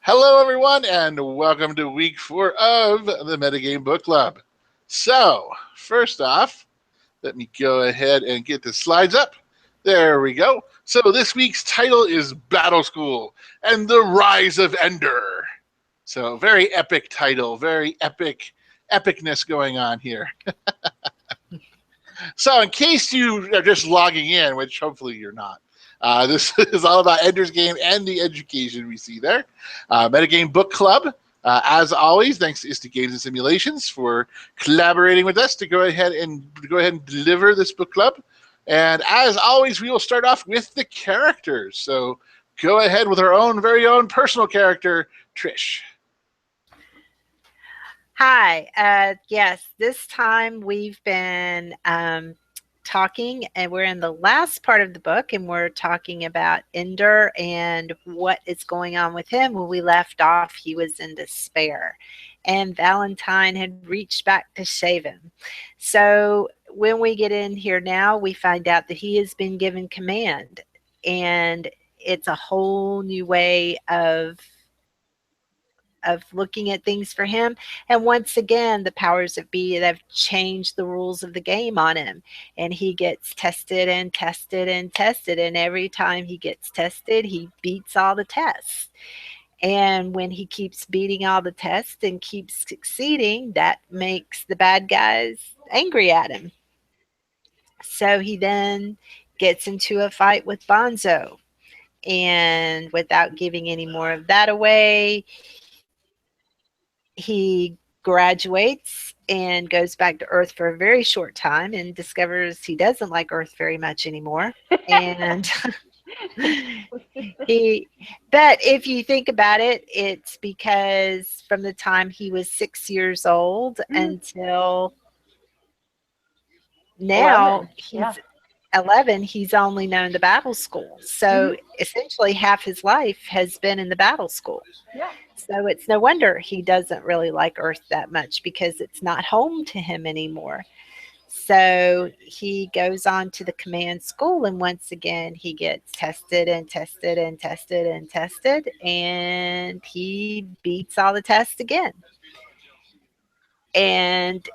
Hello, everyone, and welcome to week 4 of the Metagame Book Club. So, first off, let me go ahead and get the slides up. There we go. So, this week's title is Battle School and the Rise of Ender. So, very epic title, very epicness going on here. So, in case you are just logging in, which hopefully you're not, this is all about Ender's Game and the education we see there. Metagame Book Club, as always, thanks to ISTA Games and Simulations for collaborating with us to go ahead and deliver this book club. And as always, we will start off with the characters. So go ahead with our very own personal character, Trish. Hi. Yes, this time we've been talking, and we're in the last part of the book, and we're talking about Ender and what is going on with him. When we left off, he was in despair, and Valentine had reached back to save him. So when we get in here now, we find out that he has been given command, and it's a whole new way of looking at things for him. And once again, the powers that be have changed the rules of the game on him. And he gets tested and tested and tested. And every time he gets tested, he beats all the tests. And when he keeps beating all the tests and keeps succeeding, that makes the bad guys angry at him. So he then gets into a fight with Bonzo. And without giving any more of that away, he graduates and goes back to Earth for a very short time and discovers he doesn't like Earth very much anymore. And but if you think about it, it's because from the time he was 6 years old until now, 11. he's 11, he's only known the battle school. So essentially half his life has been in the battle school. Yeah. So it's no wonder he doesn't really like Earth that much, because it's not home to him anymore. So he goes on to the command school, and once again he gets tested and tested and tested and tested, and he beats all the tests again. And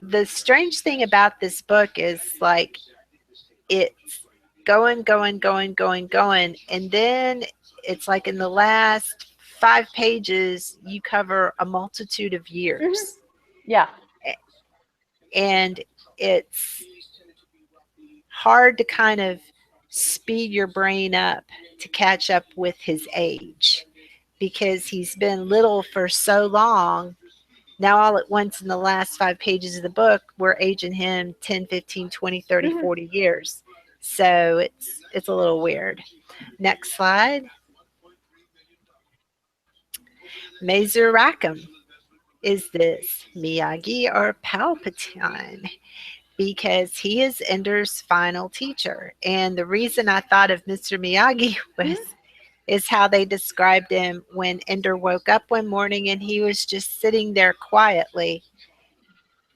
the strange thing about this book is, like, it's going, and then it's like in the last 5 pages you cover a multitude of years. Yeah. And it's hard to kind of speed your brain up to catch up with his age, because he's been little for so long. Now all at once in the last 5 pages of the book, we're aging him 10, 15, 20, 30, 40 years. So it's a little weird. Next slide. Mazer Rackham. Is this Miyagi or Palpatine? Because he is Ender's final teacher. And the reason I thought of Mr. Miyagi is how they described him when Ender woke up one morning and he was just sitting there quietly.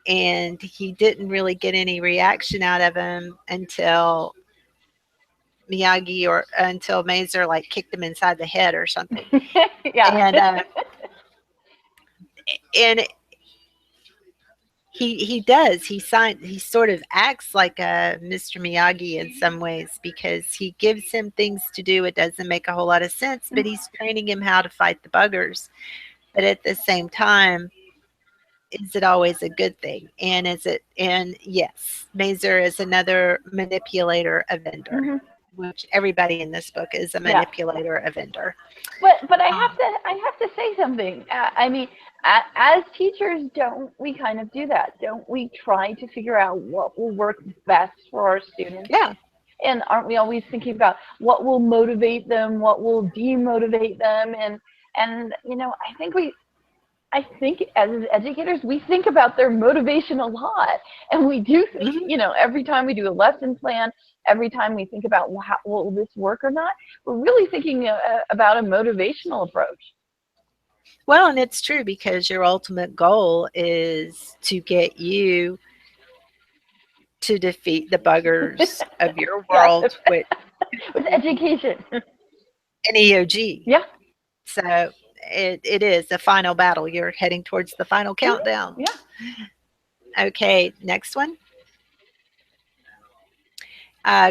And he didn't really get any reaction out of him until Miyagi or until Mazer like kicked him inside the head or something. Yeah. And he does. He sort of acts like a Mr. Miyagi in some ways, because he gives him things to do. It doesn't make a whole lot of sense, but he's training him how to fight the buggers. But at the same time, is it always a good thing? And yes, Mazer is another manipulator of Ender, which everybody in this book is a manipulator of Ender. But I have to say something. I mean, as teachers, don't we kind of do that? Don't we try to figure out what will work best for our students? Yeah. And aren't we always thinking about what will motivate them, what will demotivate them? And you know, I think as educators, we think about their motivation a lot. And we do think, you know, every time we do a lesson plan, every time we think about will this work or not, we're really thinking about a motivational approach. Well, and it's true, because your ultimate goal is to get you to defeat the buggers of your world with education. an EOG. Yeah. So it is the final battle. You're heading towards the final countdown. Yeah. Okay, next one.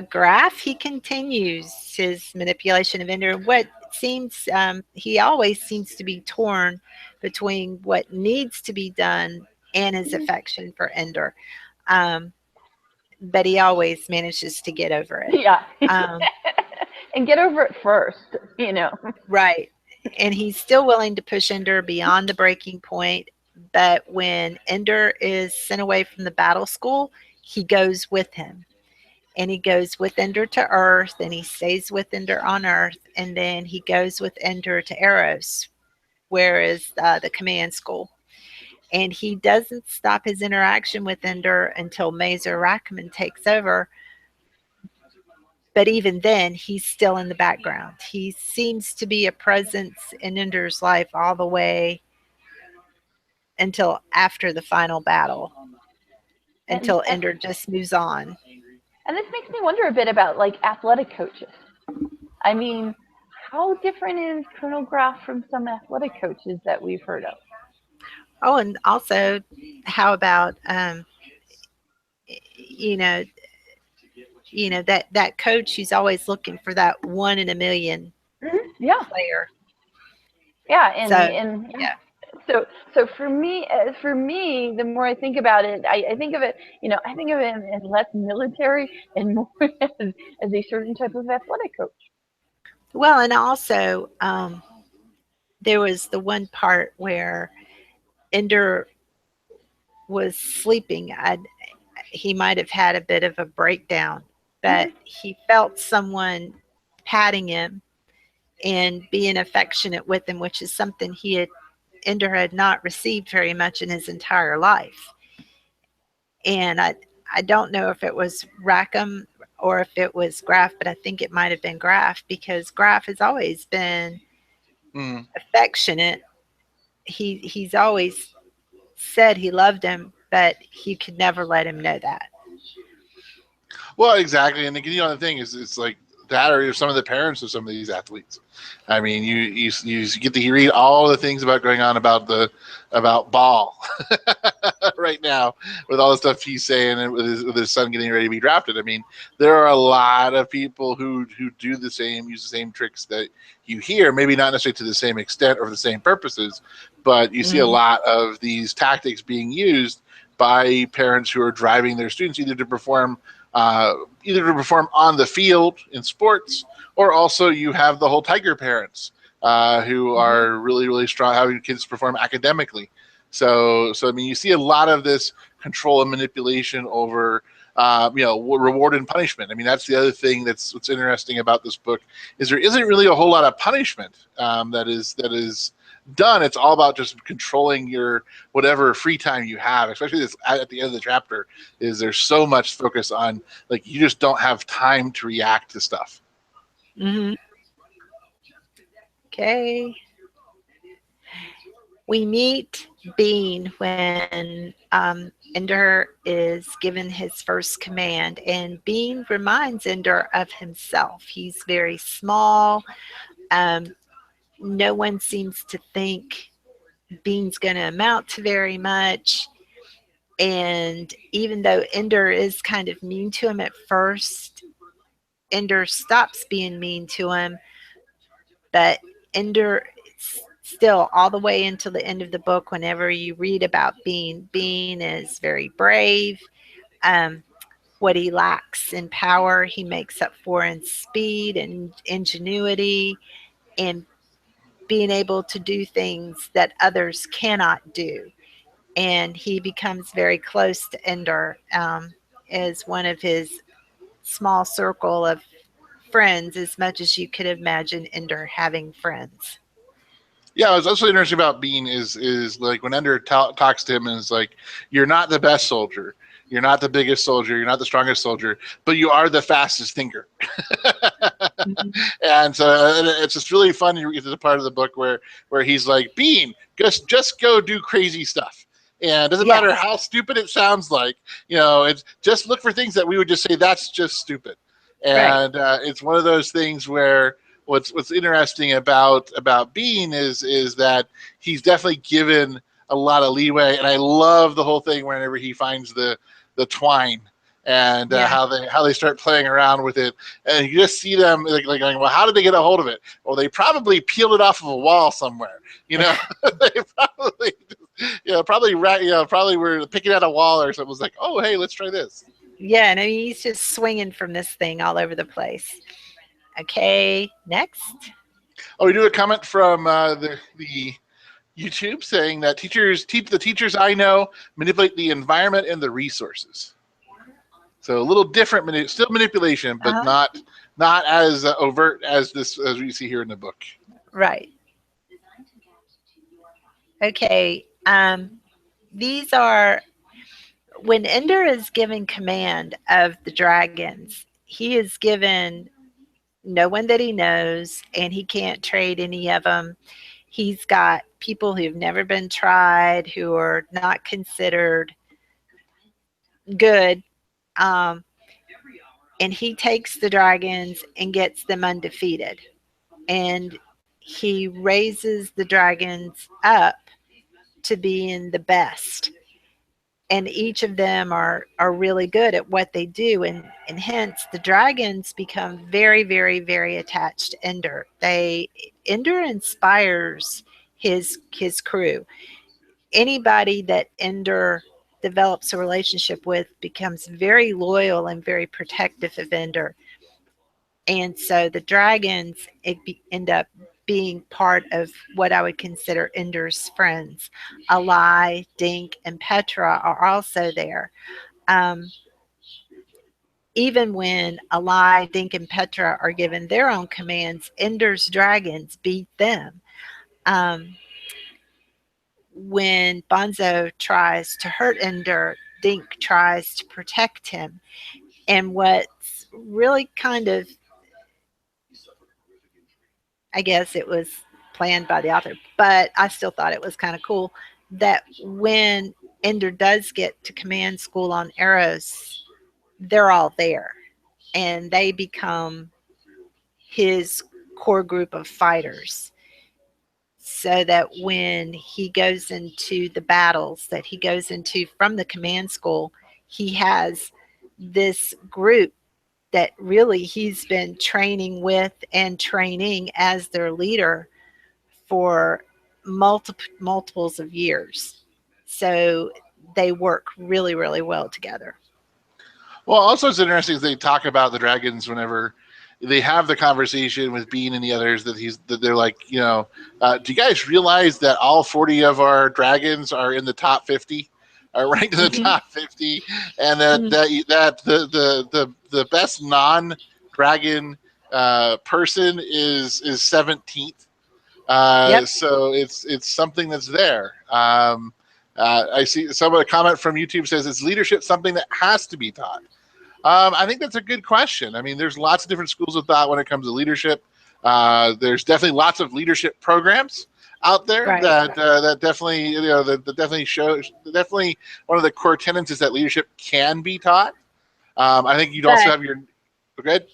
Graf, he continues his manipulation of Ender. What seems, he always seems to be torn between what needs to be done and his affection for Ender. But he always manages to get over it. Yeah. Um, And get over it first, right. And he's still willing to push Ender beyond the breaking point. But when Ender is sent away from the battle school, he goes with him. And he goes with Ender to Earth, and he stays with Ender on Earth, and then he goes with Ender to Eros, where is the command school. And he doesn't stop his interaction with Ender until Mazer Rackham takes over. But even then, he's still in the background. He seems to be a presence in Ender's life all the way until after the final battle, until Ender just moves on. And this makes me wonder a bit about like athletic coaches. I mean, how different is Colonel Graf from some athletic coaches that we've heard of? Oh, and also, how about you know, that coach who's always looking for that 1 in a million Yeah. player. Yeah, and So, and yeah. So for me, the more I think about it, I think of it, I think of it as less military and more as a certain type of athletic coach. Well, and also, there was the one part where Ender was sleeping. He might have had a bit of a breakdown, but he felt someone patting him and being affectionate with him, which is something Ender had not received very much in his entire life. And I don't know if it was Rackham or if it was Graf, but I think it might have been Graf, because Graf has always been affectionate. He's always said he loved him, but he could never let him know that. Well, exactly, and the thing is, it's like that, or some of the parents of some of these athletes. I mean, you get to read all the things going on about Ball right now, with all the stuff he's saying, and with his son getting ready to be drafted. I mean, there are a lot of people who do use the same tricks that you hear, maybe not necessarily to the same extent or for the same purposes, but you see a lot of these tactics being used by parents who are driving their students either to perform on the field in sports, or also you have the whole tiger parents who are really, really strong, having kids perform academically. So I mean, you see a lot of this control and manipulation over reward and punishment. I mean, that's the other thing what's interesting about this book, is there isn't really a whole lot of punishment that is done. It's all about just controlling your whatever free time you have, especially this at the end of the chapter. Is there's so much focus on, like, you just don't have time to react to stuff. Okay. We meet Bean when Ender is given his first command, and Bean reminds Ender of himself. He's very small. No one seems to think Bean's going to amount to very much. And even though Ender is kind of mean to him at first, Ender stops being mean to him. But Ender, still, all the way until the end of the book, whenever you read about Bean, Bean is very brave. What he lacks in power, he makes up for in speed and ingenuity, and being able to do things that others cannot do. And he becomes very close to Ender as one of his small circle of friends, as much as you could imagine Ender having friends. Yeah, what's also interesting about Bean is like when Ender talks to him and is like, "You're not the best soldier, you're not the biggest soldier, you're not the strongest soldier, but you are the fastest thinker." And so it's just really fun to get to the part of the book where he's like, "Bean, just go do crazy stuff. And it doesn't matter how stupid it sounds like, it's just look for things that we would just say, that's just stupid." And it's one of those things where what's interesting about Bean is that he's definitely given a lot of leeway, and I love the whole thing whenever he finds the twine and how they start playing around with it, and you just see them like going, well, how did they get a hold of it? Well, they probably peeled it off of a wall somewhere, they probably probably were picking at a wall or something. It was like, oh, hey, let's try this. Yeah, and he's just swinging from this thing all over the place. Okay, next. Oh, we do a comment from the YouTube saying that the teachers I know manipulate the environment and the resources. So a little different, still manipulation, but not as overt as we see here in the book. Right. Okay. These are when Ender is given command of the dragons. He is given no one that he knows, and he can't trade any of them. He's got people who've never been tried, who are not considered good. And he takes the dragons and gets them undefeated. And he raises the dragons up to being the best. And each of them are really good at what they do. And hence the dragons become very, very, very attached to Ender. Ender inspires his crew. Anybody that Ender develops a relationship with becomes very loyal and very protective of Ender. And so the dragons end up being part of what I would consider Ender's friends. Alai, Dink, and Petra are also there. Even when Alai, Dink, and Petra are given their own commands, Ender's dragons beat them. When Bonzo tries to hurt Ender, Dink tries to protect him. And what's really kind of, I guess it was planned by the author, but I still thought it was kind of cool that when Ender does get to command school on Eros, they're all there and they become his core group of fighters. So that when he goes into the battles that he goes into from the command school, he has this group that really he's been training with and training as their leader for multiples of years. So they work really, really well together. Well, also it's interesting they talk about the dragons whenever they have the conversation with Bean and the others that they're like, do you guys realize that all 40 of our dragons are in the top 50? Are ranked in the top 50, and that the best non-dragon person is 17th. Yep. So it's something that's there. I see a comment from YouTube says, is leadership something that has to be taught? I think that's a good question. I mean, there's lots of different schools of thought when it comes to leadership. There's definitely lots of leadership programs out there that definitely definitely one of the core tenets is that leadership can be taught. I think you'd also have your good.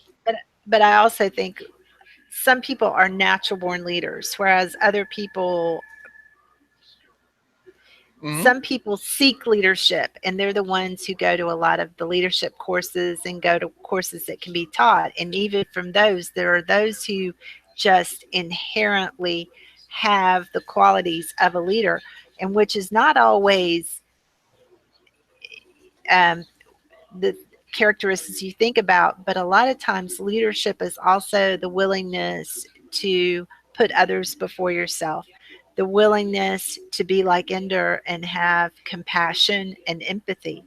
But I also think some people are natural born leaders, whereas other people. Mm-hmm. Some people seek leadership, and they're the ones who go to a lot of the leadership courses and go to courses that can be taught. And even from those, there are those who just inherently have the qualities of a leader, and which is not always the characteristics you think about, but a lot of times leadership is also the willingness to put others before yourself. The willingness to be like Ender and have compassion and empathy.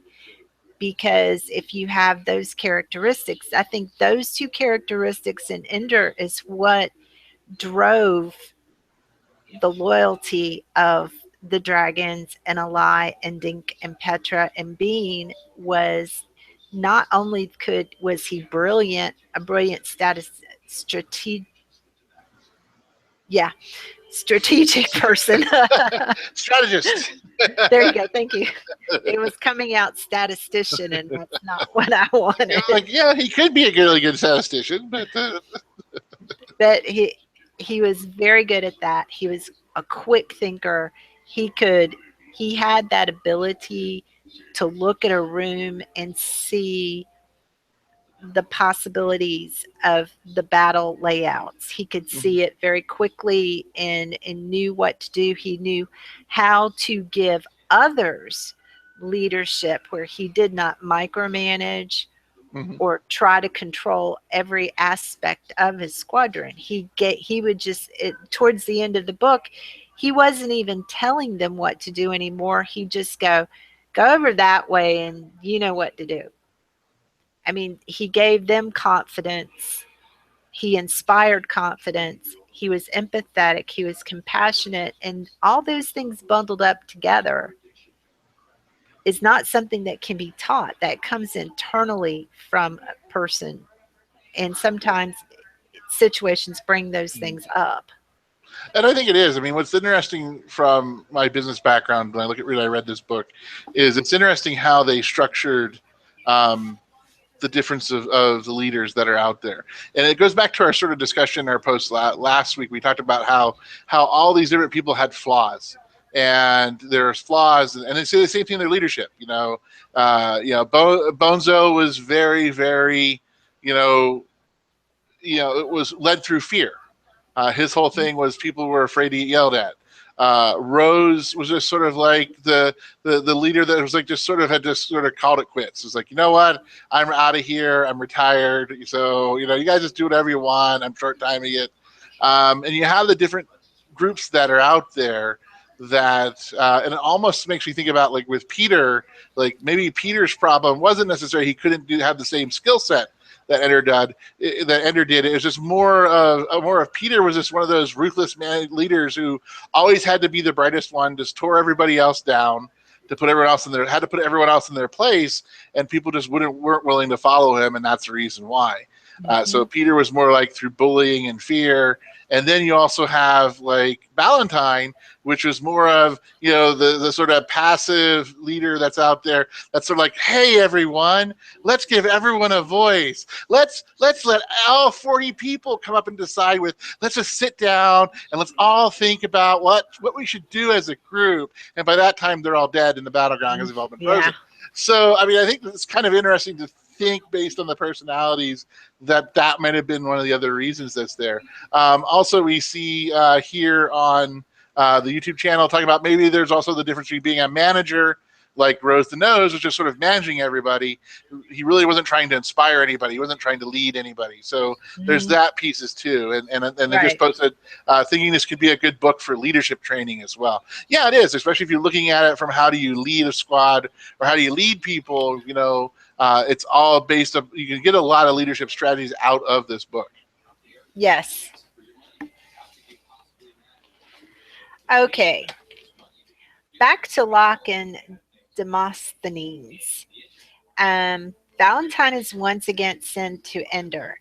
Because if you have those characteristics, I think those two characteristics in Ender is what drove the loyalty of the dragons and Alai and Dink and Petra and Bean. Was not only was he brilliant, a brilliant strategic person. Strategist. There you go. Thank you. It was coming out statistician, and that's not what I wanted. Like, yeah, he could be a really good statistician, but but he was very good at that. He was a quick thinker. He could he had that ability to look at a room and see the possibilities of the battle layouts. He could Mhm. see it very quickly and knew what to do. He knew how to give others leadership where he did not micromanage Mhm. or try to control every aspect of his squadron. He would towards the end of the book, he wasn't even telling them what to do anymore. He'd just go over that way and you know what to do. I mean, he gave them confidence. He inspired confidence. He was empathetic. He was compassionate. And all those things bundled up together is not something that can be taught. That comes internally from a person. And sometimes situations bring those things up. And I think it is. I mean, what's interesting from my business background when I read this book, is it's interesting how they structured um, the difference of the leaders that are out there. And it goes back to our sort of discussion in our post last week. We talked about how all these different people had flaws. And there's flaws, and they say the same thing in their leadership. Bonzo was very, very, you know, it was led through fear. His whole thing was people were afraid to get yelled at. Rose was just sort of like the leader that was like just sort of had just sort of called it quits. It's like, you know what, I'm out of here. I'm retired. So you guys just do whatever you want. I'm short timing it. And you have the different groups that are out there that and it almost makes me think about like with Peter, like maybe Peter's problem wasn't necessarily he couldn't have the same skill set that Ender did. It was just more of Peter was just one of those ruthless man leaders who always had to be the brightest one, just tore everybody else down to put everyone else in their had to put everyone else in their place, and people just weren't willing to follow him, and that's the reason why. So Mhm. Peter was more like through bullying and fear, and then you also have like Valentine, which was more of the sort of passive leader that's out there. That's sort of like, hey everyone, let's give everyone a voice. Let's let all 40 people come up and decide with. Let's just sit down and let's all think about what we should do as a group. And by that time, they're all dead in the battleground because they've all been Yeah. frozen. So I mean, I think it's kind of interesting to think based on the personalities that might have been one of the other reasons that's there. Also, we see here on the YouTube channel talking about maybe there's also the difference between being a manager like Rose the Nose was just sort of managing everybody. He really wasn't trying to inspire anybody. He wasn't trying to lead anybody. So there's Mhm. that pieces too. And they just Right. posted thinking this could be a good book for leadership training as well. Yeah, it is, especially if you're looking at it from how do you lead a squad or how do you lead people. It's all based on you can get a lot of leadership strategies out of this book. Yes. Okay. Back to Locke and Demosthenes. Valentine is once again sent to Ender.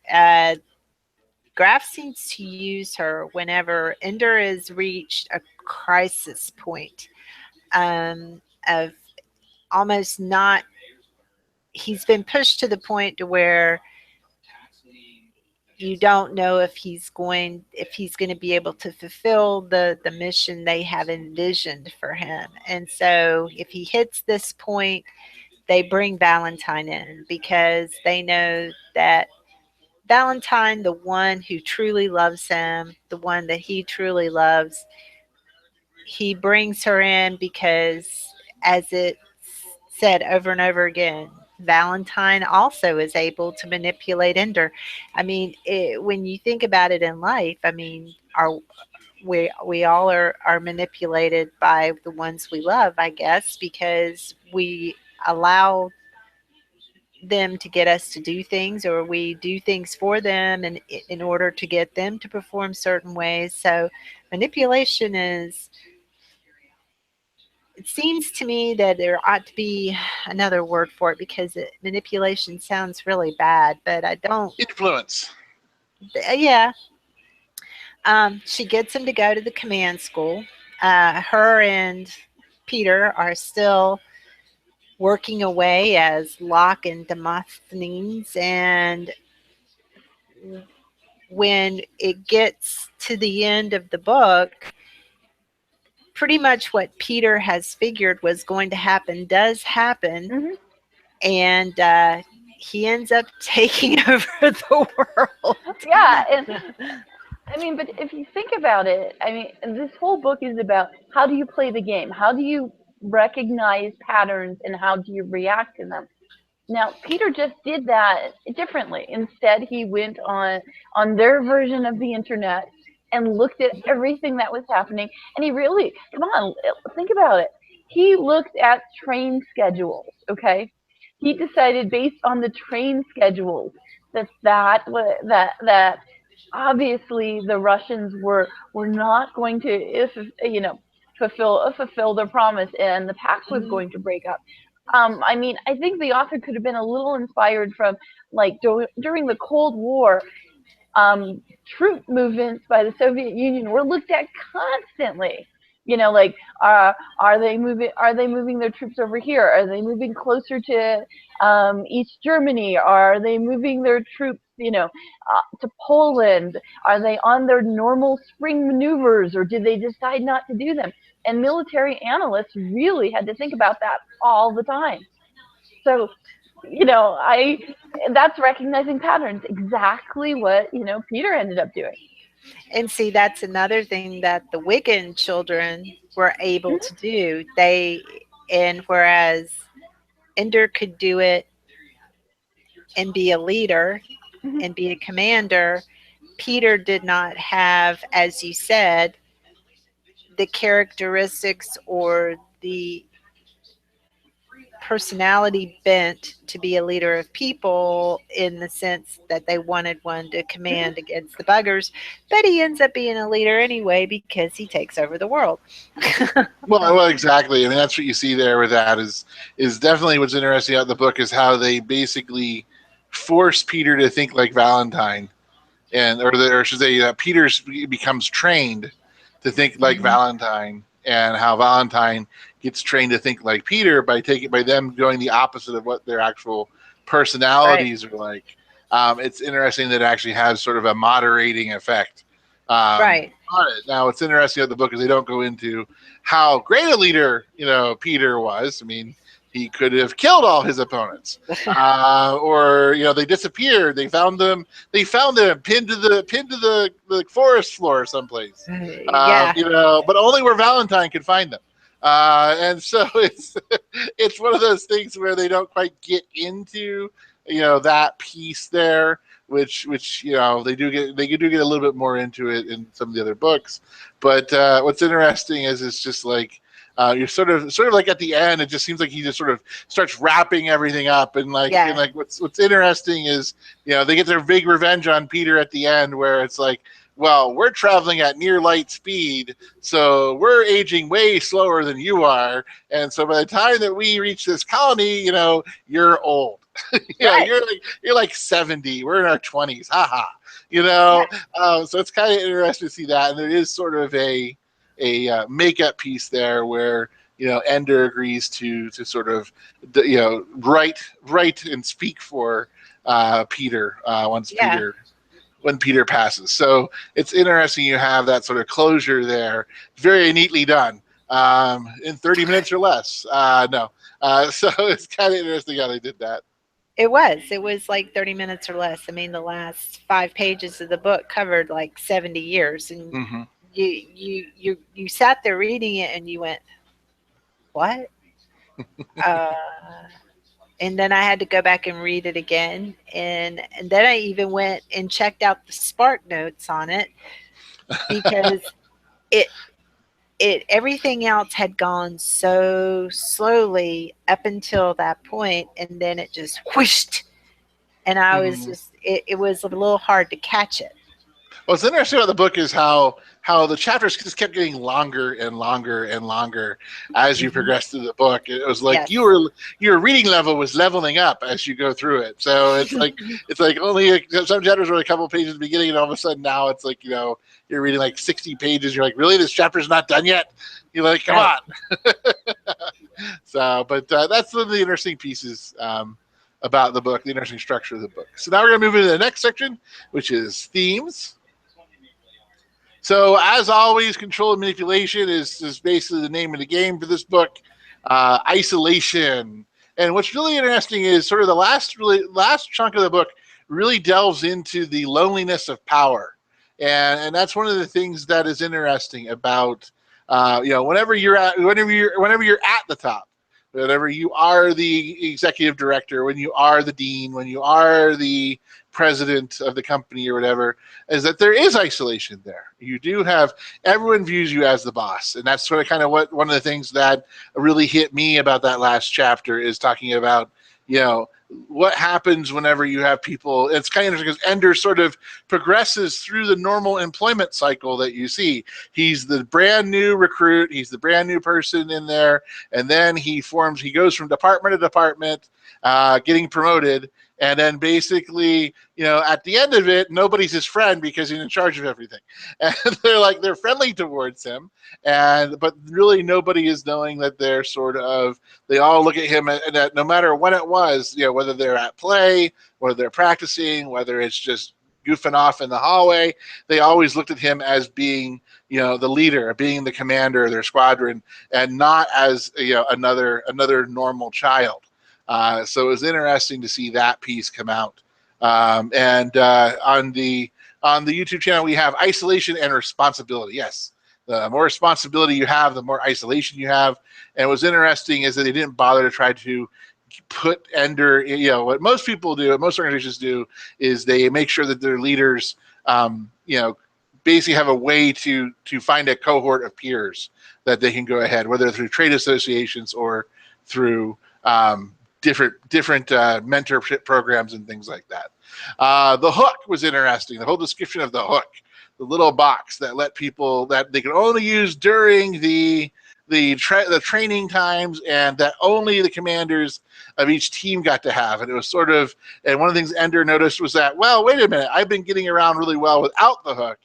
Graf seems to use her whenever Ender has reached a crisis point of almost not. He's been pushed to the point to where you don't know if he's going to be able to fulfill the mission they have envisioned for him. And so if he hits this point, they bring Valentine in because they know that Valentine, the one who truly loves him, the one that he truly loves, he brings her in because, as it's said over and over again, Valentine also is able to manipulate Ender. I mean, when you think about it in life, I mean, we all are manipulated by the ones we love, I guess, because we allow them to get us to do things or we do things for them and in order to get them to perform certain ways. So manipulation is, it seems to me that there ought to be another word for it because manipulation sounds really bad, but I don't. Influence. Yeah. She gets him to go to the command school. Her and Peter are still working away as Locke and Demosthenes, and when it gets to the end of the book, pretty much what Peter has figured was going to happen does happen, Mhm. and he ends up taking over the world. Yeah, and I mean, but if you think about it, I mean, this whole book is about how do you play the game? How do you recognize patterns and how do you react to them? Now, Peter just did that differently. Instead, he went on their version of the internet and looked at everything that was happening. And he really, come on, think about it. He looked at train schedules. Okay, he decided based on the train schedules that obviously the Russians were not going to, if you know, fulfill their promise, and the pact was going to break up. I mean, I think the author could have been a little inspired from like during the Cold War. Troop movements by the Soviet Union were looked at constantly. You know, like are they moving? Are they moving their troops over here? Are they moving closer to East Germany? Are they moving their troops, to Poland? Are they on their normal spring maneuvers, or did they decide not to do them? And military analysts really had to think about that all the time. So, I that's recognizing patterns, exactly what, Peter ended up doing. And see, that's another thing that the Wiccan children were able Mhm. to do. And whereas Ender could do it and be a leader Mhm. and be a commander, Peter did not have, as you said, the characteristics or the personality bent to be a leader of people in the sense that they wanted one to Mhm. command against the buggers, but he ends up being a leader anyway because he takes over the world. Well, exactly. I mean, that's what you see there with that is definitely what's interesting about the book is how they basically force Peter to think like Valentine, or should say, Peter becomes trained to think like Mhm. Valentine, and how Valentine gets trained to think like Peter by them going the opposite of what their actual Right. personalities are like. It's interesting that it actually has sort of a moderating effect Right. on it. Now, what's interesting about the book is they don't go into how great a leader Peter was. I mean, he could have killed all his opponents, or they disappeared. They found them. They found them pinned to the forest floor someplace. Yeah. But only where Valentine could find them. And so it's one of those things where they don't quite get into that piece there, which they do get a little bit more into it in some of the other books. But what's interesting is it's just like you're sort of like at the end, it just seems like he just sort of starts wrapping everything up, and Yeah. like what's interesting is they get their big revenge on Peter at the end, where it's like, well, we're traveling at near light speed, so we're aging way slower than you are, and so by the time that we reach this colony, you're old. Right. You're like 70. We're in our 20s. Haha. Yeah. So it's kind of interesting to see that, and there is sort of a makeup piece there where Ender agrees to sort of write and speak for Peter once Yeah. Peter when Peter passes. So it's interesting you have that sort of closure there. Very neatly done in 30 minutes or less. No. So it's kind of interesting how they did that. It was. It was like 30 minutes or less. I mean, the last 5 pages of the book covered like 70 years, and Mm-hmm. you sat there reading it and you went, "What?" Uh, and then I had to go back and read it again, and then I even went and checked out the Spark notes on it because it it everything else had gone so slowly up until that point, and then it just whooshed, and I was Mm-hmm. just it was a little hard to catch it. What's interesting about the book is how the chapters just kept getting longer and longer and longer as you Mhm. progress through the book. It was like Yes. your reading level was leveling up as you go through it. So it's like only some chapters were a couple of pages at the beginning, and all of a sudden now it's like you're reading like 60 pages. You're like, really, this chapter's not done yet? You're like, come Right. on. So, but that's one of the interesting pieces about the book, the interesting structure of the book. So now we're going to move into the next section, which is themes. So as always, control and manipulation is basically the name of the game for this book. Isolation. And what's really interesting is sort of the last chunk of the book really delves into the loneliness of power. And that's one of the things that is interesting about whenever you're at the top, whenever you are the executive director, when you are the dean, when you are the president of the company or whatever, is that there is isolation there. You do have, everyone views you as the boss. And that's sort of kind of what one of the things that really hit me about that last chapter is talking about, what happens whenever you have people. It's kind of interesting because Ender sort of progresses through the normal employment cycle that you see. He's the brand new recruit. He's the brand new person in there. And then he goes from department to department, getting promoted. And then basically, at the end of it, nobody's his friend because he's in charge of everything. And they're friendly towards him. But really nobody is knowing that they're they all look at him and no matter when it was, whether they're at play, whether they're practicing, whether it's just goofing off in the hallway, they always looked at him as being, the leader, being the commander of their squadron, and not as, another normal child. So it was interesting to see that piece come out. On the YouTube channel, we have isolation and responsibility. Yes, the more responsibility you have, the more isolation you have. And what's interesting is that they didn't bother to try to put Ender, what most people do, what most organizations do, is they make sure that their leaders, basically have a way to find a cohort of peers that they can go ahead, whether through trade associations or through different mentorship programs and things like that. The hook was interesting. The whole description of the hook, the little box that let people that they can only use during the training times, and that only the commanders of each team got to have. And it was and one of the things Ender noticed was that, well, wait a minute, I've been getting around really well without the hook,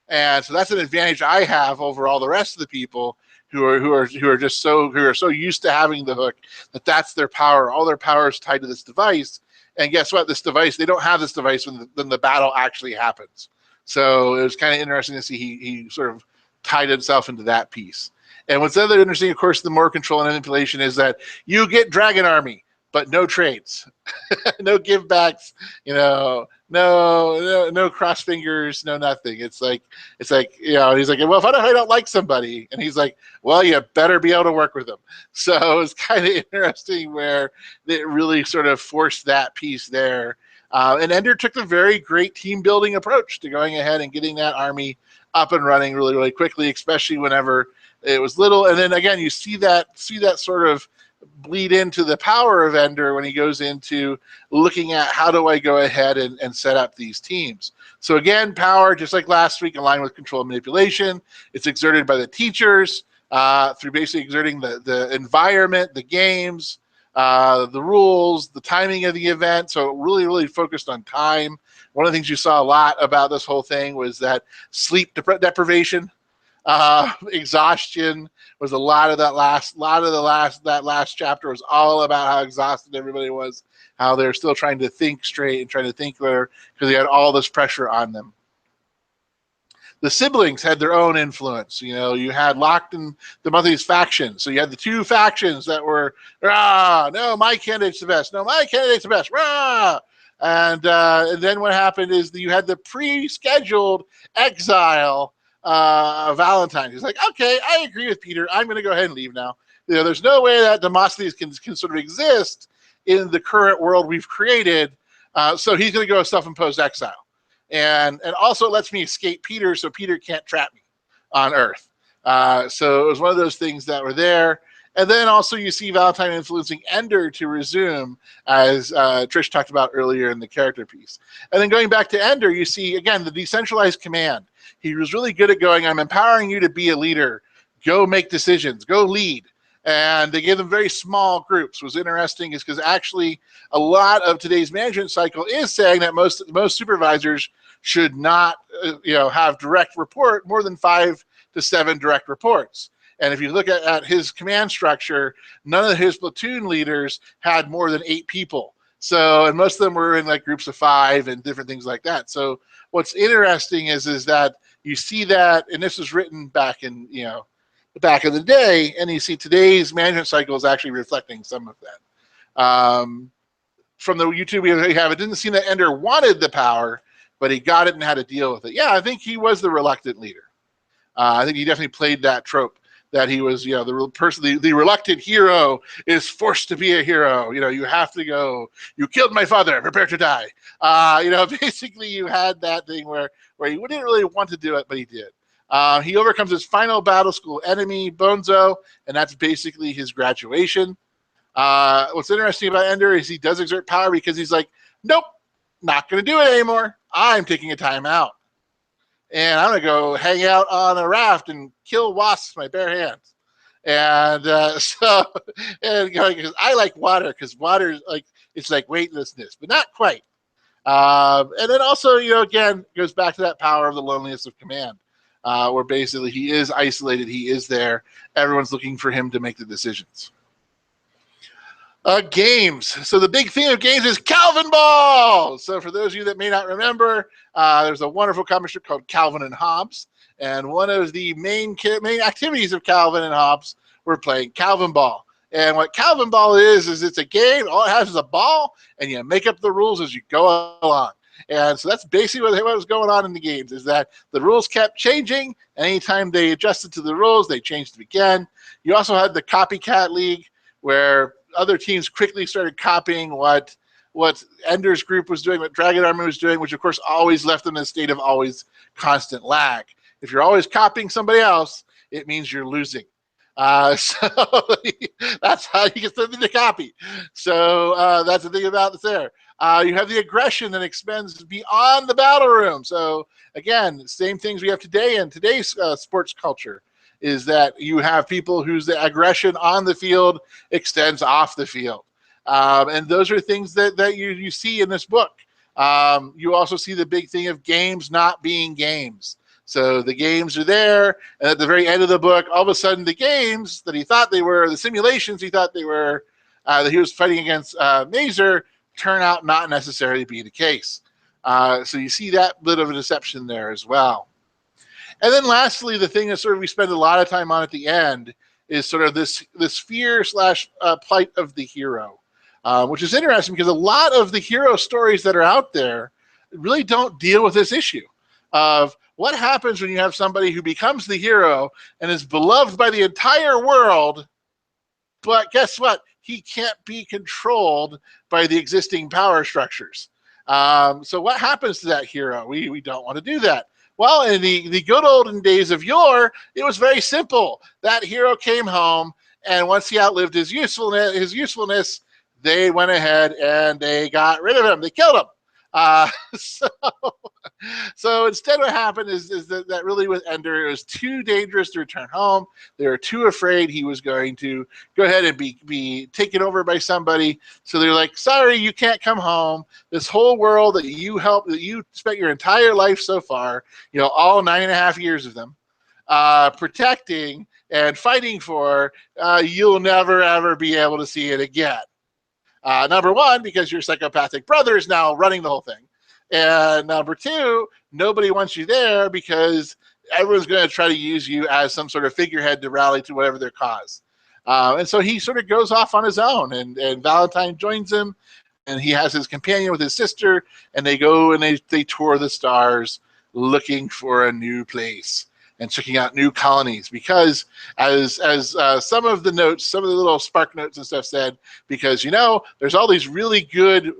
and so that's an advantage I have over all the rest of the people who are so used to having the hook that's their power. All their power is tied to this device. And guess what? This device, they don't have this device when the battle actually happens. So it was kind of interesting to see he sort of tied himself into that piece. And what's other interesting, of course, the more control and manipulation is that you get Dragon Army, but no trades, no give backs, no cross fingers, no nothing. It's like, he's like, well, if I don't like somebody, and he's like, well, you better be able to work with them. So it's kind of interesting where it really sort of forced that piece there. And Ender took the very great team building approach to going ahead and getting that army up and running really, really quickly, especially whenever it was little. And then again, you see that sort of bleed into the power of Ender when he goes into looking at how do I go ahead and set up these teams. So again, power, just like last week, aligned with control and manipulation. It's exerted by the teachers through basically exerting the environment, the games, the rules, the timing of the event. So really, really focused on time. One of the things you saw a lot about this whole thing was that sleep deprivation. Exhaustion was a lot of that last chapter was all about how exhausted everybody was, how they're still trying to think straight and trying to think clear because they had all this pressure on them. The siblings had their own influence. You had Locke and Demosthenes faction. So you had the two factions that were, no, my candidate's the best. No, my candidate's the best. Rah! And then what happened is that you had the pre-scheduled exile Valentine. He's like, okay, I agree with Peter. I'm going to go ahead and leave now. There's no way that Demosthenes can sort of exist in the current world we've created. So he's going to go self-imposed exile. And also it lets me escape Peter so Peter can't trap me on Earth. So it was one of those things that were there. And then also you see Valentine influencing Ender to resume, as Trish talked about earlier in the character piece. And then going back to Ender, you see, again, the decentralized command. He was really good at going, I'm empowering you to be a leader. Go make decisions. Go lead. And they gave them very small groups. What's interesting is because actually a lot of today's management cycle is saying that most supervisors should not have direct report, more than 5 to 7 direct reports. And if you look at his command structure, none of his platoon leaders had more than 8 people. So, and most of them were in like groups of 5 and different things like that. So what's interesting is that you see that, and this was written back in, back in the day, and you see today's management cycle is actually reflecting some of that. From the YouTube we have, it didn't seem that Ender wanted the power, but he got it and had to deal with it. Yeah, I think he was the reluctant leader. I think he definitely played that trope that he was, the person, the reluctant hero is forced to be a hero. You have to go. You killed my father. Prepare to die. Basically, you had that thing where he didn't really want to do it, but he did. He overcomes his final battle school enemy, Bonzo, and that's basically his graduation. What's interesting about Ender is he does exert power because he's like, nope, not going to do it anymore. I'm taking a time out. And I'm going to go hang out on a raft and kill wasps with my bare hands. And because I like water, because water, it's like weightlessness, but not quite. And then also, again, goes back to that power of the loneliness of command, where basically he is isolated, he is there, everyone's looking for him to make the decisions. Games. So the big theme of games is Calvin Ball. So for those of you that may not remember, there's a wonderful comic strip called Calvin and Hobbes, and one of the main activities of Calvin and Hobbes were playing Calvin Ball. And what Calvin Ball is it's a game. All it has is a ball, and you make up the rules as you go along. And so that's basically what was going on in the games, is that the rules kept changing. Anytime they adjusted to the rules, they changed them again. You also had the Copycat League, where other teams quickly started copying what Ender's group was doing, what Dragon Army was doing, which of course always left them in a state of always constant lag. If you're always copying somebody else, it means you're losing. So that's how you get something to copy. So that's the thing about this there. You have the aggression that expands beyond the battle room. So again, same things we have today in today's sports culture, is that you have people whose aggression on the field extends off the field. And those are things that you see in this book. You also see the big thing of games not being games. So the games are there, and at the very end of the book, all of a sudden the games that he thought they were, the simulations he thought they were, that he was fighting against Mazer, turn out not necessarily to be the case. So you see that bit of a deception there as well. And then lastly, the thing that sort of we spend a lot of time on at the end is sort of this fear / plight of the hero, which is interesting because a lot of the hero stories that are out there really don't deal with this issue of what happens when you have somebody who becomes the hero and is beloved by the entire world, but guess what? He can't be controlled by the existing power structures. So what happens to that hero? We don't want to do that. Well, in the good olden days of yore, it was very simple. That hero came home, and once he outlived his usefulness, they went ahead and they got rid of him. They killed him. So instead what happened is that really with Ender, it was too dangerous to return home. They were too afraid he was going to go ahead and be taken over by somebody. So they're like, sorry, you can't come home. This whole world that you spent your entire life so far, all 9.5 years of them, protecting and fighting for, you'll never, ever be able to see it again. Number one, because your psychopathic brother is now running the whole thing. And number two, nobody wants you there because everyone's going to try to use you as some sort of figurehead to rally to whatever their cause. And so he sort of goes off on his own, and Valentine joins him, and he has his companion with his sister, and they go and they tour the stars looking for a new place and checking out new colonies, because as some of the little spark notes and stuff said, because there's all these really good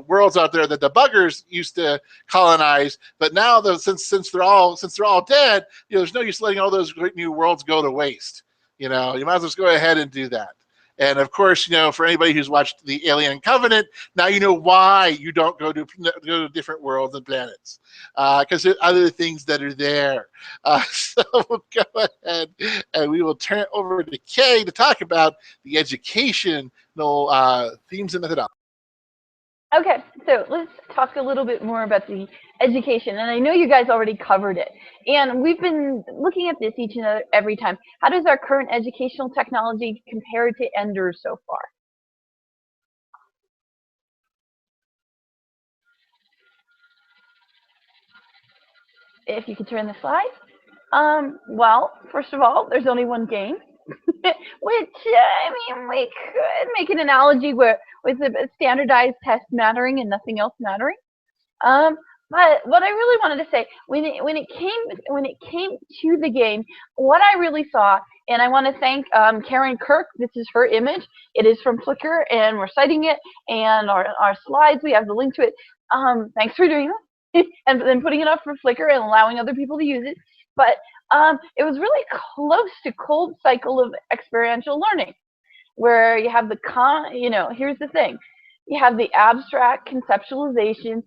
worlds out there that the buggers used to colonize, but now since they're all dead, there's no use letting all those great new worlds go to waste. You might as well just go ahead and do that. And of course, for anybody who's watched the Alien Covenant, now you know why you don't go to different worlds and planets, because there are other things that are there. So we'll go ahead and we will turn it over to Kay to talk about the educational themes and methodology. Okay, so let's talk a little bit more about the education. And I know you guys already covered it. And we've been looking at this each and every time. How does our current educational technology compare to Ender's so far? if you could turn the slide. Well, first of all, there's only one game, which I mean, we could make an analogy where with a standardized test mattering and nothing else mattering. Um, but what I really wanted to say when it came to the game, what I really saw, and I want to thank Karen Kirk. This is her image. It is from Flickr, and we're citing it. And our slides, we have the link to it. Thanks for doing that, and then putting it up for Flickr and allowing other people to use it. But it was really close to cold cycle of experiential learning, where you have here's the thing. You have the abstract conceptualization.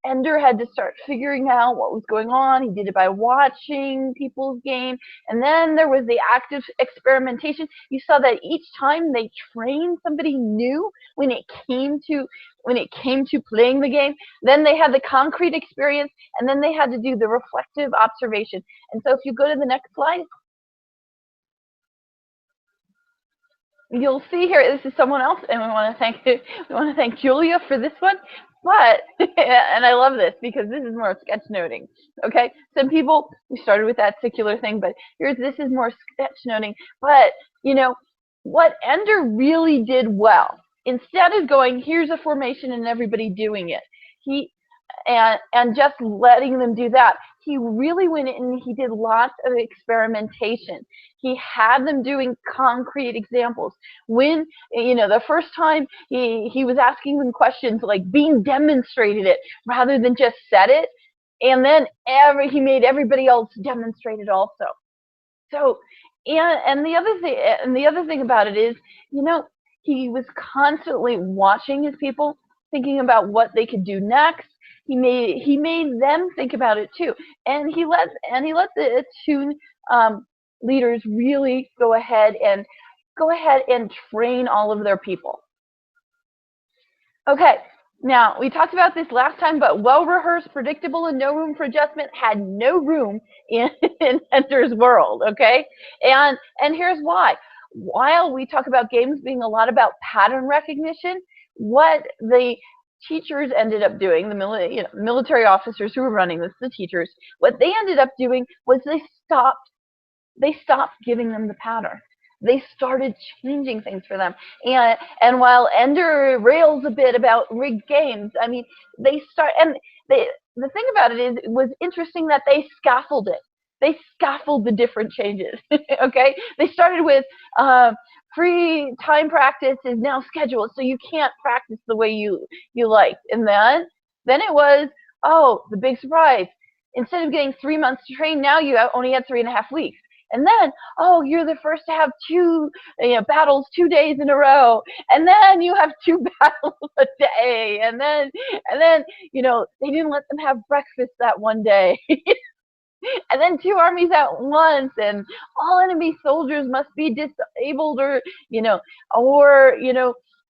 Ender had to start figuring out what was going on. He did it by watching people's game. And then there was the active experimentation. You saw that each time they trained somebody new when it came to playing the game. Then they had the concrete experience, and then they had to do the reflective observation. And so if you go to the next slide, you'll see here, this is someone else, and we want to thank Julia for this one. But and I love this because this is more sketch noting. Okay, some people, we started with that secular thing, but this is more sketch noting. But what Ender really did well, instead of going, here's a formation and everybody doing it, and just letting them do that, he really went in and he did lots of experimentation. He had them doing concrete examples. When, the first time he was asking them questions, like being demonstrated it rather than just said it. And then he made everybody else demonstrate it also. So, and the other thing about it is, he was constantly watching his people, thinking about what they could do next. He made them think about it too, and he let the Attune leaders really go ahead and train all of their people. Okay, now we talked about this last time, but well-rehearsed, predictable, and no room for adjustment had no room in Ender's world. Okay, and here's why. While we talk about games being a lot about pattern recognition, what the teachers ended up doing, the military officers who were running this, the teachers, what they ended up doing was they stopped giving them the pattern. They started changing things for them. And while Ender rails a bit about rigged games, I mean, the thing about it is, it was interesting that they scaffolded it. They scaffold the different changes. Okay, they started with free time practice is now scheduled, so you can't practice the way you liked. And then it was, the big surprise. Instead of getting 3 months to train, now you only had 3.5 weeks. And then, you're the first to have 2 battles 2 days in a row. And then you have 2 battles a day. And then they didn't let them have breakfast that one day. And then 2 armies at once, and all enemy soldiers must be disabled or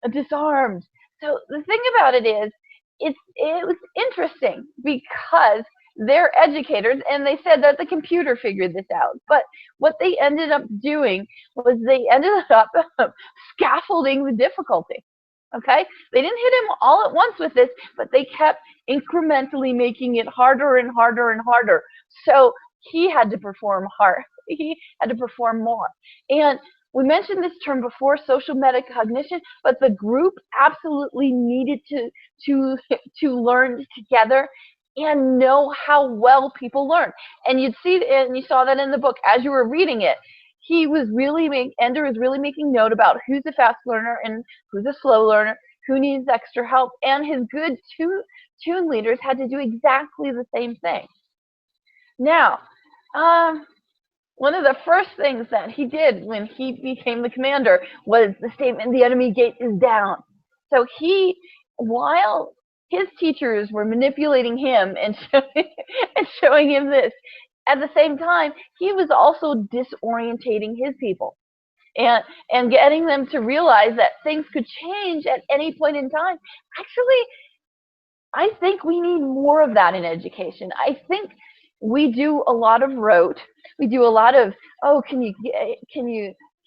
disarmed. So the thing about it is, it was interesting because they're educators, and they said that the computer figured this out. But what they ended up doing was they ended up scaffolding the difficulty. Okay, they didn't hit him all at once with this, but they kept incrementally making it harder and harder and harder. So he had to perform hard. He had to perform more. And we mentioned this term before, social metacognition, but the group absolutely needed to learn together and know how well people learn. And you saw that in the book as you were reading it. Ender was really making note about who's a fast learner and who's a slow learner, who needs extra help, and his good Tune leaders had to do exactly the same thing. Now, one of the first things that he did when he became the commander was the statement, "The enemy gate is down." So while his teachers were manipulating him and showing him this, at the same time, he was also disorientating his people and getting them to realize that things could change at any point in time. Actually, I think we need more of that in education. I think we do a lot of rote. We do a lot of, can you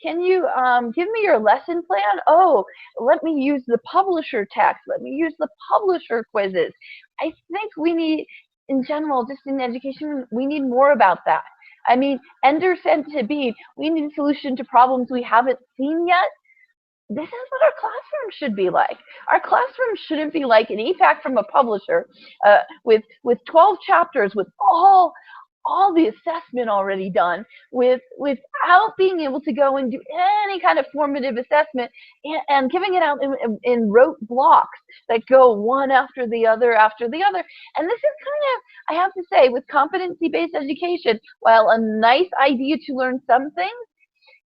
give me your lesson plan? Let me use the publisher text. Let me use the publisher quizzes. I think we need in general, just in education, we need more about that. I mean, Ender said to Bede, we need a solution to problems we haven't seen yet. This is what our classroom should be like. Our classroom shouldn't be like an e-pack from a publisher with 12 chapters with all the assessment already done, without being able to go and do any kind of formative assessment, and giving it out in rote blocks that go one after the other after the other. And this is kind of, I have to say, with competency-based education, while a nice idea to learn some things,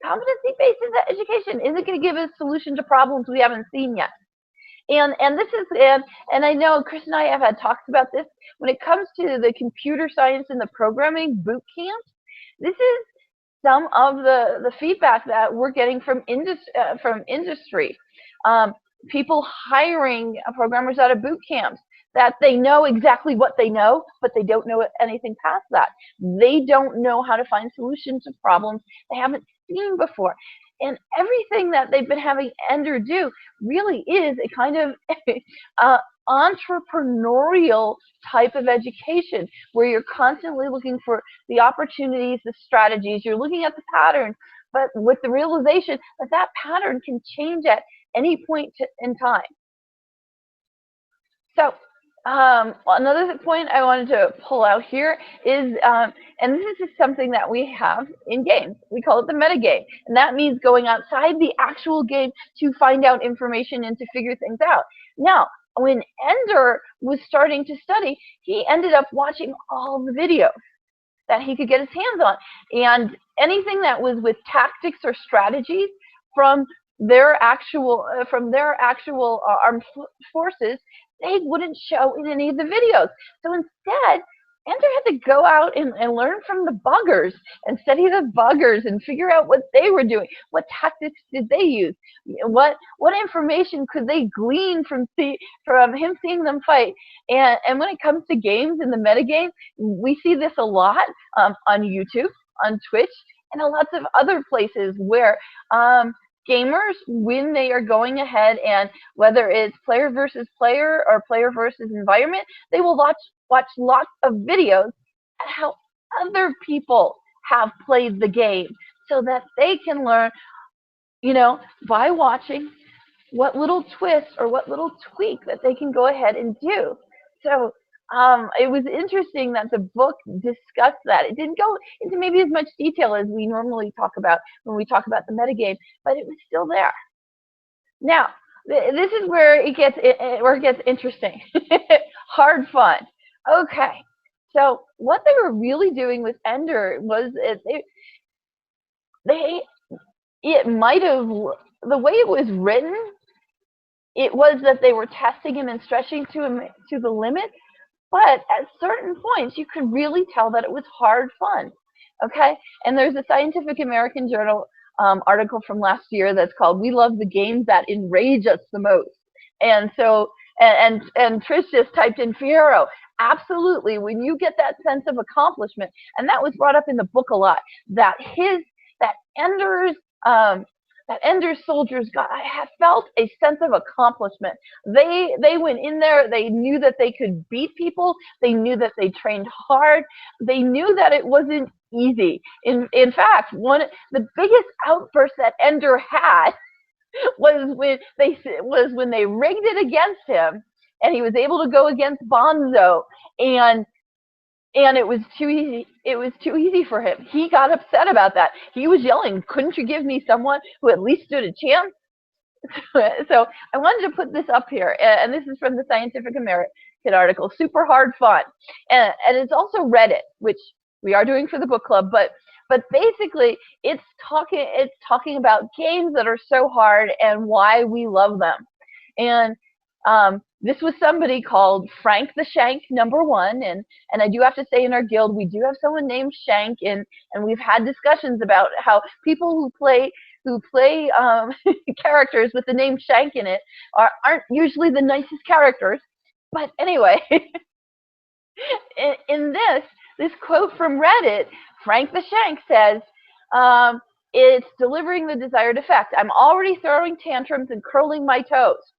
competency-based education isn't going to give us a solution to problems we haven't seen yet. And this is, and I know Chris and I have had talks about this, when it comes to the computer science and the programming boot camps, this is some of the feedback that we're getting from industry. People hiring programmers out of boot camps, that they know exactly what they know, but they don't know anything past that. They don't know how to find solutions to problems they haven't seen before. And everything that they've been having Ender do really is a kind of entrepreneurial type of education, where you're constantly looking for the opportunities, the strategies, you're looking at the pattern, but with the realization that that pattern can change at any point in time. So another point I wanted to pull out here is, and this is something that we have in games. We call it the metagame. And that means going outside the actual game to find out information and to figure things out. Now, when Ender was starting to study, he ended up watching all the videos that he could get his hands on. And anything that was with tactics or strategies from their actual armed forces, they wouldn't show in any of the videos. So instead, Ender had to go out and learn from the buggers and study the buggers and figure out what they were doing. What tactics did they use? What information could they glean from him seeing them fight? And when it comes to games and the metagame, we see this a lot on YouTube, on Twitch, and lots of other places where gamers, when they are going ahead, and whether it's player versus player or player versus environment, they will watch lots of videos at how other people have played the game, so that they can learn, by watching, what little twist or what little tweak that they can go ahead and do. So it was interesting that the book discussed that. It didn't go into maybe as much detail as we normally talk about when we talk about the metagame, but it was still there. Now, this is where it gets interesting. Hard fun. Okay, so what they were really doing with Ender was it might have, the way it was written, it was that they were testing him and stretching to the limit. But at certain points, you could really tell that it was hard fun, okay? And there's a Scientific American Journal article from last year that's called "We Love the Games That Enrage Us the Most." And so, and Trish just typed in Fierro. Absolutely, when you get that sense of accomplishment, and that was brought up in the book a lot, that Ender's soldiers have felt a sense of accomplishment. They went in there. They knew that they could beat people. They knew that they trained hard. They knew that it wasn't easy. In fact, the biggest outburst that Ender had was when they rigged it against him, and he was able to go against Bonzo, and it was too easy. It was too easy for him. He got upset about that. He was yelling, "Couldn't you give me someone who at least stood a chance?" So I wanted to put this up here, and this is from the Scientific American article, Super Hard Fun. And it's also Reddit, which we are doing for the book club, but basically it's talking about games that are so hard and why we love them. And this was somebody called Frank the Shank *1, and I do have to say, in our guild we do have someone named Shank, and we've had discussions about how people who play characters with the name Shank in it aren't usually the nicest characters. But anyway, in this quote from Reddit, Frank the Shank says, "It's delivering the desired effect. I'm already throwing tantrums and curling my toes."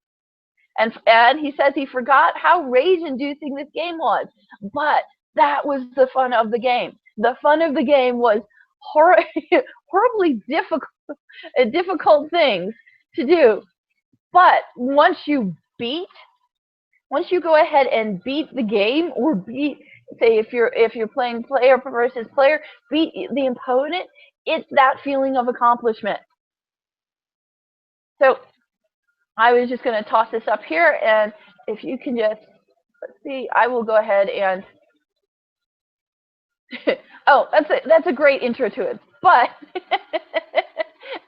And he says he forgot how rage-inducing this game was. But that was the fun of the game. The fun of the game was horribly difficult things to do. But once you go ahead and beat the game, or beat, say, if you're playing player versus player, beat the opponent, it's that feeling of accomplishment. So I was just going to toss this up here, and if you can just, let's see, I will go ahead and oh, that's a great intro to it. But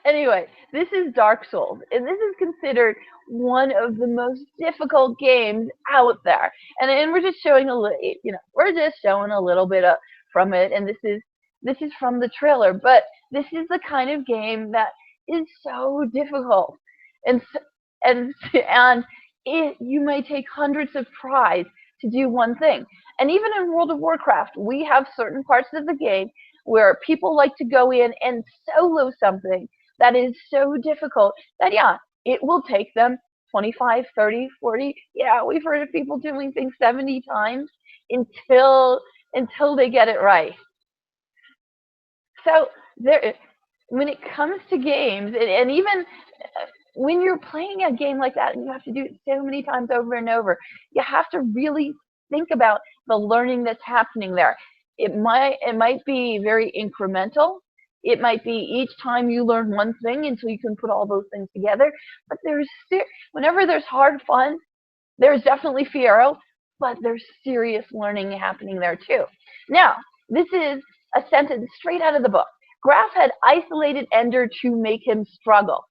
anyway, this is Dark Souls, and this is considered one of the most difficult games out there. And we're just showing a little bit from it, and this is from the trailer. But this is the kind of game that is so difficult, and you may take hundreds of tries to do one thing. And even in World of Warcraft, we have certain parts of the game where people like to go in and solo something that is so difficult that, yeah, it will take them 25, 30, 40. Yeah, we've heard of people doing things 70 times until they get it right. So when it comes to games, and even when you're playing a game like that and you have to do it so many times over and over, you have to really think about the learning that's happening there. It might be very incremental. It might be each time you learn one thing until you can put all those things together. But whenever there's hard fun, there's definitely Fiero, but there's serious learning happening there too. Now, this is a sentence straight out of the book. Graf had isolated Ender to make him struggle.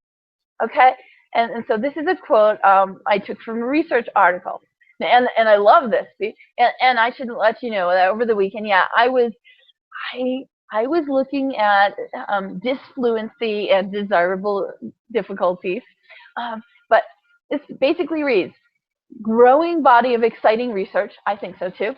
Okay? And so this is a quote I took from a research article. And I love this. And I should let you know that over the weekend, yeah, I was looking at disfluency and desirable difficulties. But this basically reads, growing body of exciting research, I think so too,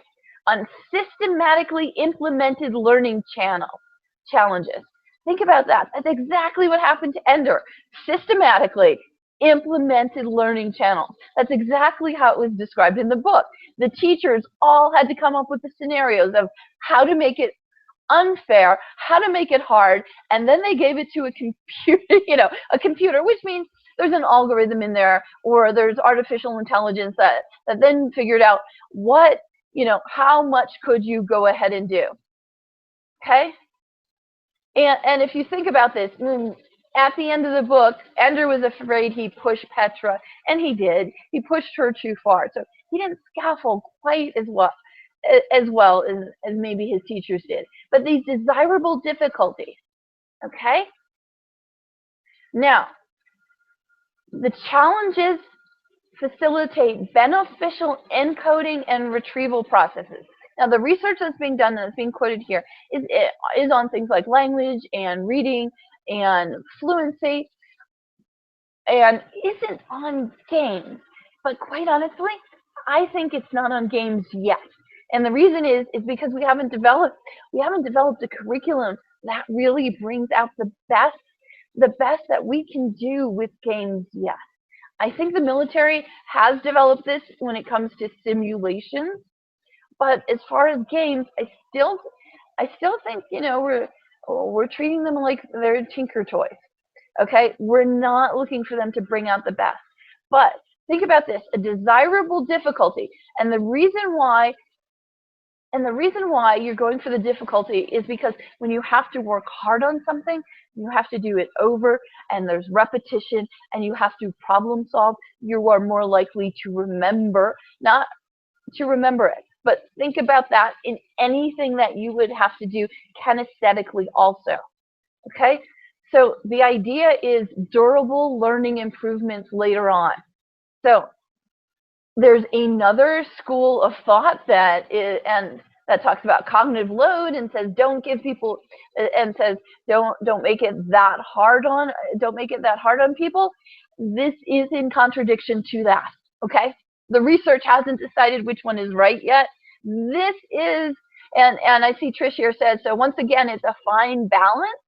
on systematically implemented learning challenges. Think about that. That's exactly what happened to Ender. Systematically implemented learning channels. That's exactly how it was described in the book. The teachers all had to come up with the scenarios of how to make it unfair, how to make it hard, and then they gave it to a computer, which means there's an algorithm in there, or there's artificial intelligence that then figured out how much could you go ahead and do. Okay? And if you think about this, at the end of the book, Ender was afraid he pushed Petra, and he did. He pushed her too far. So he didn't scaffold quite as well as maybe his teachers did. But these desirable difficulties, okay? Now, the challenges facilitate beneficial encoding and retrieval processes. Now, the research that's being done, that's being quoted here, is on things like language and reading and fluency, and isn't on games. But quite honestly, I think it's not on games yet. And the reason is because we haven't developed a curriculum that really brings out the best that we can do with games yet. I think the military has developed this when it comes to simulations, but as far as games, I still think we're treating them like they're tinker toys. Okay, we're not looking for them to bring out the best. But think about this: a desirable difficulty, and the reason why you're going for the difficulty is because when you have to work hard on something, you have to do it over, and there's repetition, and you have to problem solve. You are more likely to remember, not to remember it, but think about that in anything that you would have to do kinesthetically also. Okay? So the idea is durable learning improvements later on. So there's another school of thought that talks about cognitive load and says don't make it that hard on people. This is in contradiction to that. Okay? The research hasn't decided which one is right yet. This is, and I see Trish here says, so once again, it's a fine balance.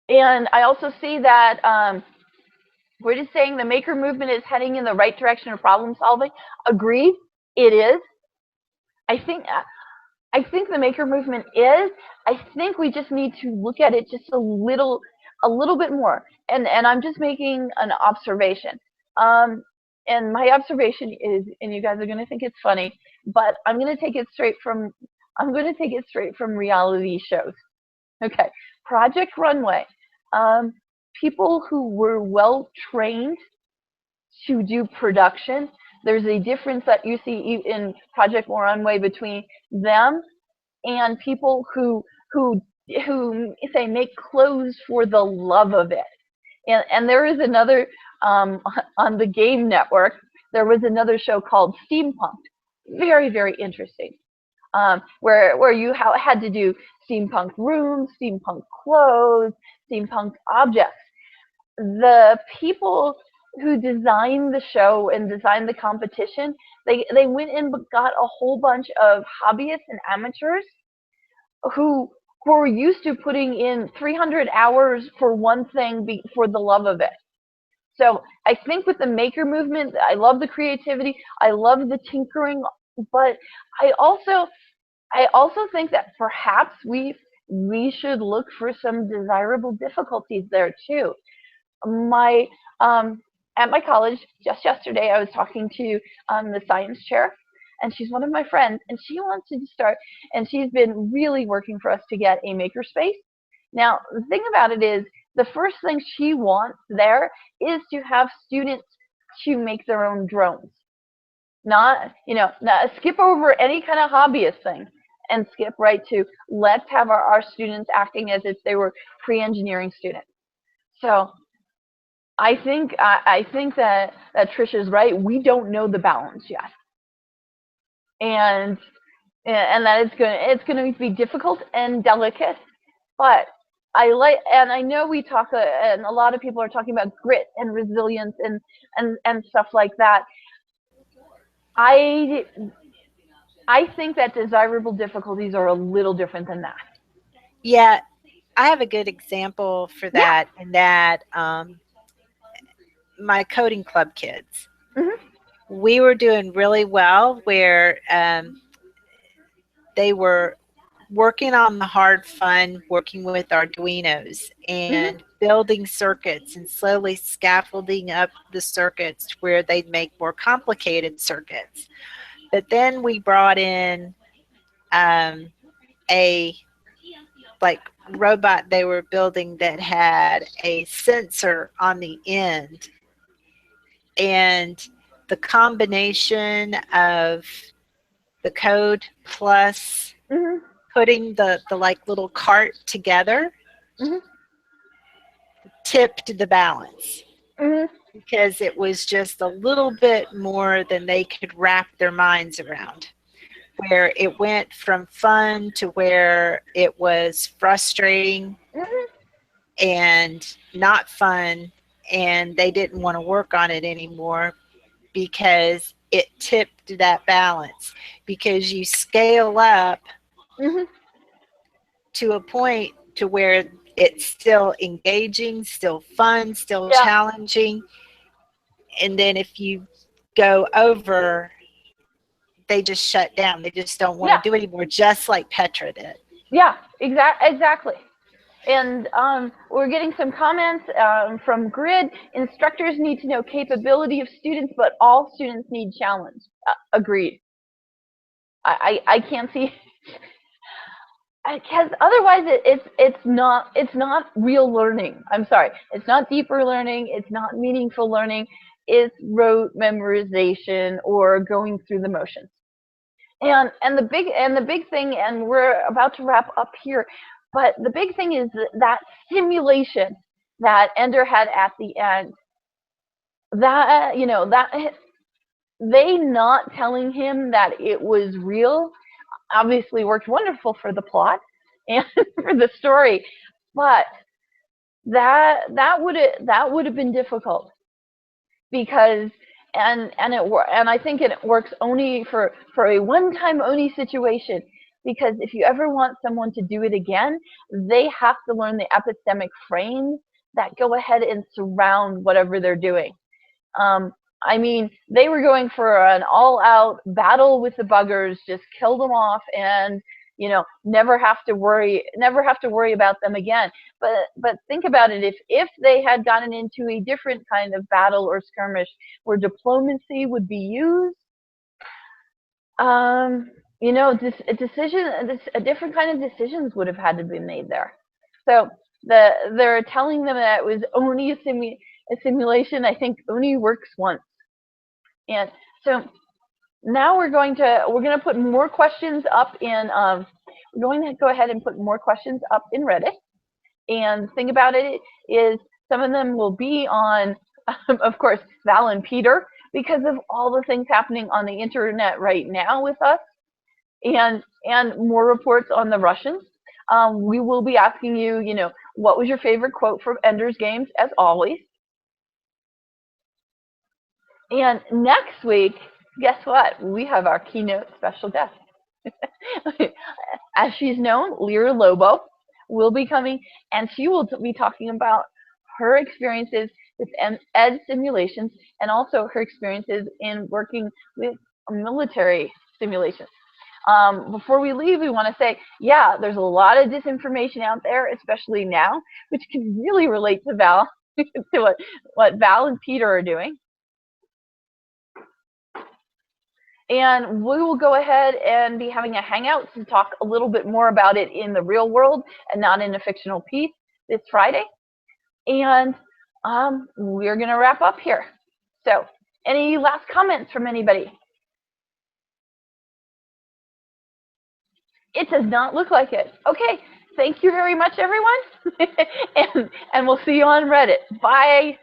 And I also see that We're just saying the maker movement is heading in the right direction of problem solving. Agreed, it is. I think the maker movement is. I think we just need to look at it just a little bit more. And I'm just making an observation. And my observation is, and you guys are going to think it's funny, but I'm going to take it straight from reality shows. Okay, Project Runway. People who were well trained to do production. There's a difference that you see in Project Runway between them and people who say make clothes for the love of it. And there is another on the Game Network. There was another show called Steampunk. Very, very interesting. Where you had to do steampunk rooms, steampunk clothes, steampunk objects. The people who designed the show and designed the competition, they went and got a whole bunch of hobbyists and amateurs who were used to putting in 300 hours for one thing for the love of it. So I think with the maker movement, I love the creativity, I love the tinkering, but I also think that perhaps we should look for some desirable difficulties there too. At my college just yesterday, I was talking to the science chair, and she's one of my friends, and she wants to start, and she's been really working for us to get a makerspace. Now, the thing about it is, the first thing she wants there is to have students to make their own drones. Not skip over any kind of hobbyist thing and skip right to let's have our students acting as if they were pre-engineering students. So I think that Trisha's right. We don't know the balance yet, and that it's going to be difficult and delicate. But I know we talk, and a lot of people are talking about grit and resilience and stuff like that. I think that desirable difficulties are a little different than that. Yeah, I have a good example for that, and that my coding club kids. Mm-hmm. We were doing really well where they were working on the hard fun, working with Arduinos and building circuits and slowly scaffolding up the circuits where they'd make more complicated circuits. But then we brought in a robot they were building that had a sensor on the end, and the combination of the code plus putting the little cart together tipped the balance because it was just a little bit more than they could wrap their minds around, where it went from fun to where it was frustrating and not fun, and they didn't want to work on it anymore because it tipped that balance. Because you scale up to a point to where it's still engaging, still fun, still challenging, and then if you go over, they just shut down. They just don't want to do anymore, just like Petra did. Yeah, exactly. And we're getting some comments from Grid. Instructors need to know capability of students, but all students need challenge. Agreed. I can't see, because otherwise it's not real learning. I'm sorry, it's not deeper learning. It's not meaningful learning. It's rote memorization or going through the motions. And the big thing, and we're about to wrap up here, but the big thing is that simulation that Ender had at the end. That that they not telling him that it was real obviously worked wonderful for the plot and for the story, but that would have been difficult because. And I think it works only for a one-time Oni situation, because if you ever want someone to do it again, they have to learn the epistemic frames that go ahead and surround whatever they're doing. I mean, they were going for an all-out battle with the buggers, just kill them off, and never have to worry about them again. But think about it: if they had gotten into a different kind of battle or skirmish where diplomacy would be used, a different kind of decisions would have had to be made there. So they're telling them that it was only a simulation. I think only works once. And so now we're going to put more questions up in we're going to go ahead and put more questions up in Reddit. And the thing about it is some of them will be on of course Val and Peter, because of all the things happening on the internet right now with us, and more reports on the Russians. We will be asking you, what was your favorite quote from Ender's Games, as always. And next week, guess what? We have our keynote special guest. As she's known, Lyra Lobo will be coming, and she will be talking about her experiences with ed simulations, and also her experiences in working with military simulations. Before we leave, we want to say, yeah, there's a lot of disinformation out there, especially now, which can really relate to Val, to what Val and Peter are doing. And we will go ahead and be having a hangout to talk a little bit more about it in the real world and not in a fictional piece this Friday. And we're going to wrap up here. So any last comments from anybody? It does not look like it. Okay, thank you very much, everyone. and we'll see you on Reddit. Bye.